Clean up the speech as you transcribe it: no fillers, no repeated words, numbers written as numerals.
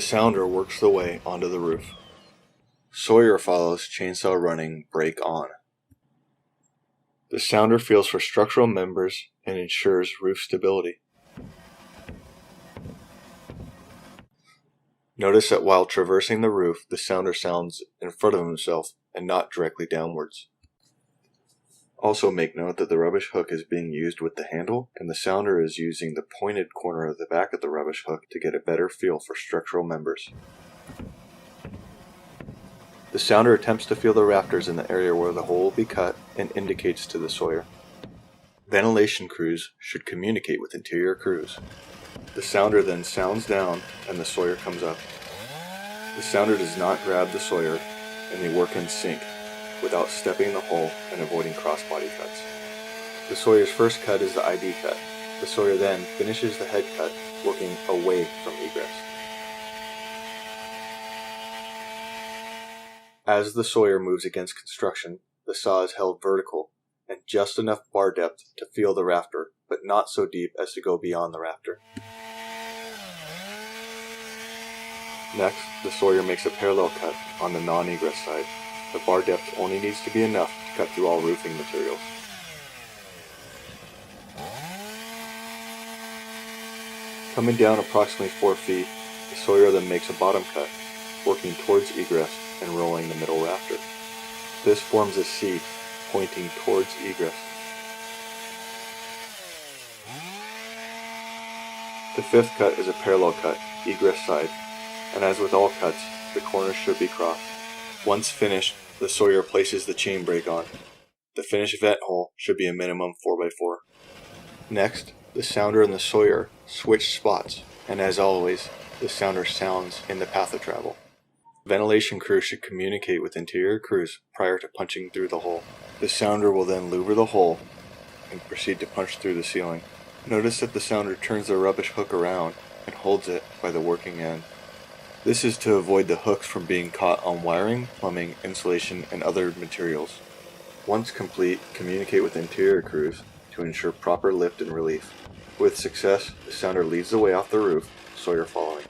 The sounder works the way onto the roof. Sawyer follows, chainsaw running, brake on. The sounder feels for structural members and ensures roof stability. Notice that while traversing the roof, the sounder sounds in front of himself and not directly downwards. Also make note that the rubbish hook is being used with the handle, and the sounder is using the pointed corner of the back of the rubbish hook to get a better feel for structural members. The sounder attempts to feel the rafters in the area where the hole will be cut and indicates to the sawyer. Ventilation crews should communicate with interior crews. The sounder then sounds down and the sawyer comes up. The sounder does not grab the sawyer and they work in sync without stepping in the hole and avoiding crossbody cuts. The sawyer's first cut is the ID cut. The sawyer then finishes the head cut, working away from egress. As the sawyer moves against construction, the saw is held vertical and just enough bar depth to feel the rafter, but not so deep as to go beyond the rafter. Next, the sawyer makes a parallel cut on the non-egress side. The bar depth only needs to be enough to cut through all roofing materials. Coming down approximately 4 feet, the sawyer then makes a bottom cut, working towards egress and rolling the middle rafter. This forms a C, pointing towards egress. The fifth cut is a parallel cut, egress side, and as with all cuts, the corners should be crossed. Once finished, the sawyer places the chain brake on. The finished vent hole should be a minimum 4x4. Next, the sounder and the sawyer switch spots, and as always, the sounder sounds in the path of travel. Ventilation crews should communicate with interior crews prior to punching through the hole. The sounder will then louver the hole and proceed to punch through the ceiling. Notice that the sounder turns the rubbish hook around and holds it by the working end. This is to avoid the hooks from being caught on wiring, plumbing, insulation, and other materials. Once complete, communicate with interior crews to ensure proper lift and relief. With success, the sounder leads the way off the roof, Sawyer following.